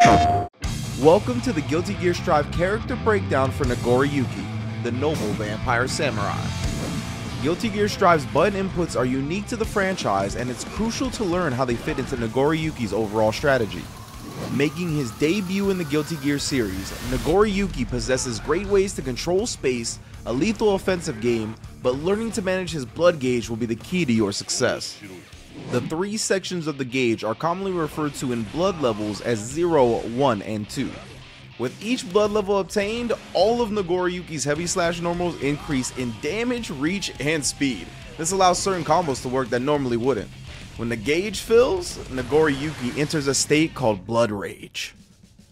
Welcome to the guiltygearstrive character breakdown for Nagoriyuki, the noble vampire samurai. guiltygearstrive's button inputs are unique to the franchise, and it's crucial to learn how they fit into Nagoriyuki's overall strategy. Making his debut in the Guilty Gear series, Nagoriyuki possesses great ways to control space, a lethal offensive game, but learning to manage his blood gauge will be the key to your success. The three sections of the gauge are commonly referred to in blood levels as 0, 1, and 2. With each blood level obtained, all of Nagoriyuki's heavy slash normals increase in damage, reach, and speed. This allows certain combos to work that normally wouldn't. When the gauge fills, Nagoriyuki enters a state called Blood Rage.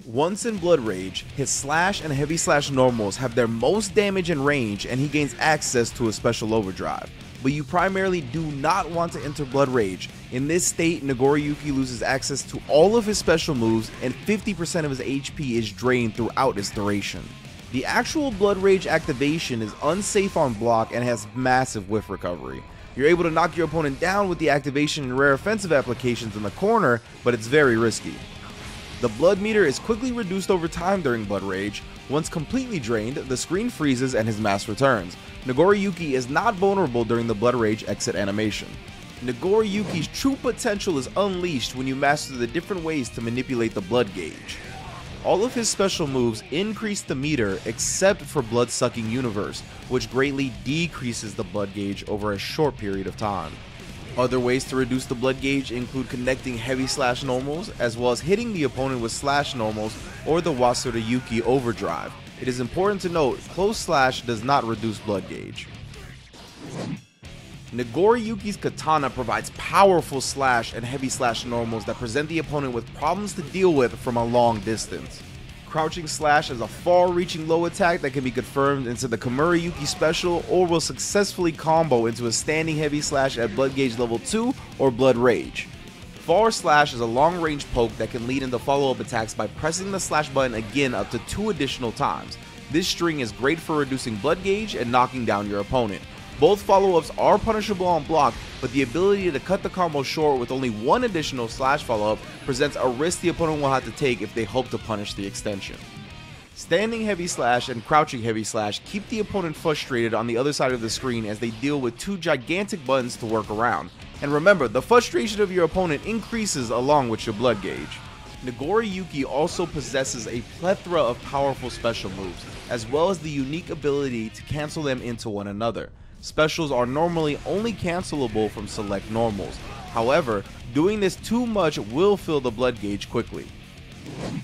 Once in Blood Rage, his slash and heavy slash normals have their most damage and range, and he gains access to a special overdrive. But you primarily do not want to enter Blood Rage. In this state, Nagoriyuki loses access to all of his special moves, and 50% of his HP is drained throughout its duration. The actual Blood Rage activation is unsafe on block and has massive whiff recovery. You're able to knock your opponent down with the activation and rare offensive applications in the corner, but it's very risky. The blood meter is quickly reduced over time during Blood Rage. Once completely drained, the screen freezes and his mask returns. Nagoriyuki is not vulnerable during the Blood Rage exit animation. Nagoriyuki's true potential is unleashed when you master the different ways to manipulate the blood gauge. All of his special moves increase the meter except for Bloodsucking Universe, which greatly decreases the blood gauge over a short period of time. Other ways to reduce the blood gauge include connecting heavy slash normals, as well as hitting the opponent with slash normals or the ZARAMEYUKI overdrive. It is important to note, close slash does not reduce blood gauge. Nagoriyuki's katana provides powerful slash and heavy slash normals that present the opponent with problems to deal with from a long distance. Crouching slash is a far-reaching low attack that can be confirmed into the KAMURIYUKI special or will successfully combo into a standing heavy slash at blood gauge level 2 or Blood Rage. Far slash is a long-range poke that can lead into follow-up attacks by pressing the slash button again up to 2 additional times. This string is great for reducing blood gauge and knocking down your opponent. Both follow-ups are punishable on block, but the ability to cut the combo short with only one additional slash follow-up presents a risk the opponent will have to take if they hope to punish the extension. Standing heavy slash and crouching heavy slash keep the opponent frustrated on the other side of the screen as they deal with 2 gigantic buttons to work around. And remember, the frustration of your opponent increases along with your blood gauge. Nagoriyuki also possesses a plethora of powerful special moves, as well as the unique ability to cancel them into one another. Specials are normally only cancelable from select normals. However, doing this too much will fill the blood gauge quickly.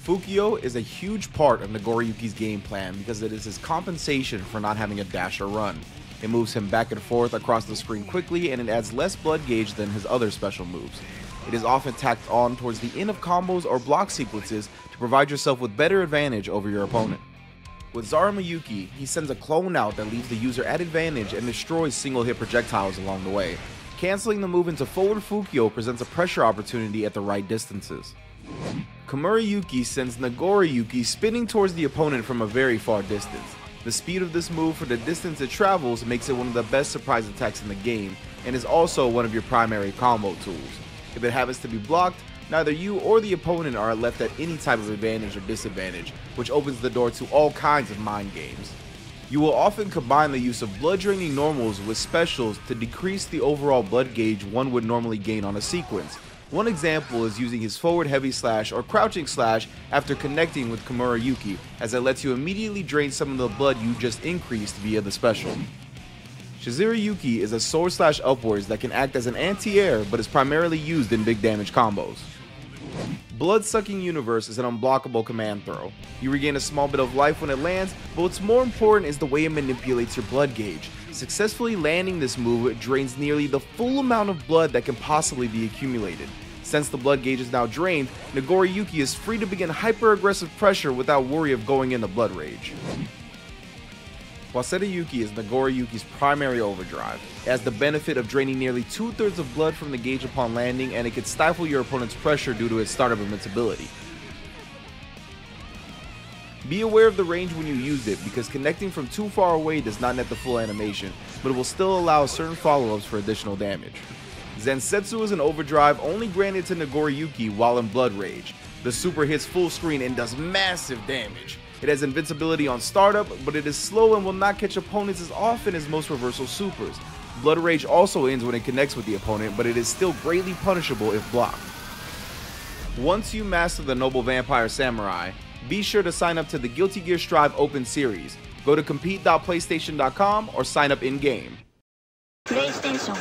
FUKYO is a huge part of Nagoriyuki's game plan because it is his compensation for not having a dash or run. It moves him back and forth across the screen quickly, and it adds less blood gauge than his other special moves. It is often tacked on towards the end of combos or block sequences to provide yourself with better advantage over your opponent. With ZARAMEYUKI, he sends a clone out that leaves the user at advantage and destroys single hit projectiles along the way. Canceling the move into forward FUKYO presents a pressure opportunity at the right distances. KAMURIYUKI sends Nagoriyuki spinning towards the opponent from a very far distance. The speed of this move for the distance it travels makes it one of the best surprise attacks in the game, and is also one of your primary combo tools. If it happens to be blocked, neither you or the opponent are left at any type of advantage or disadvantage, which opens the door to all kinds of mind games. You will often combine the use of blood draining normals with specials to decrease the overall blood gauge one would normally gain on a sequence. One example is using his forward heavy slash or crouching slash after connecting with KAMURIYUKI, as it lets you immediately drain some of the blood you just increased via the special. SHIZURIYUKI is a sword slash upwards that can act as an anti-air but is primarily used in big damage combos. Bloodsucking Universe is an unblockable command throw. You regain a small bit of life when it lands, but what's more important is the way it manipulates your blood gauge. Successfully landing this move drains nearly the full amount of blood that can possibly be accumulated. Since the blood gauge is now drained, Nagoriyuki is free to begin hyper-aggressive pressure without worry of going into blood rage. ZARAMEYUKI is Nagoriyuki's primary overdrive. It has the benefit of draining nearly 2/3 of blood from the gauge upon landing, and it can stifle your opponent's pressure due to its startup invincibility. Be aware of the range when you use it, because connecting from too far away does not net the full animation, but it will still allow certain follow-ups for additional damage. Zansetsu is an overdrive only granted to Nagoriyuki while in Blood Rage. The super hits full screen and does massive damage. It has invincibility on startup, but it is slow and will not catch opponents as often as most reversal supers. Blood Rage also ends when it connects with the opponent, but it is still greatly punishable if blocked. Once you master the Noble Vampire Samurai, be sure to sign up to the Guilty Gear Strive Open Series. Go to compete.playstation.com or sign up in-game. PlayStation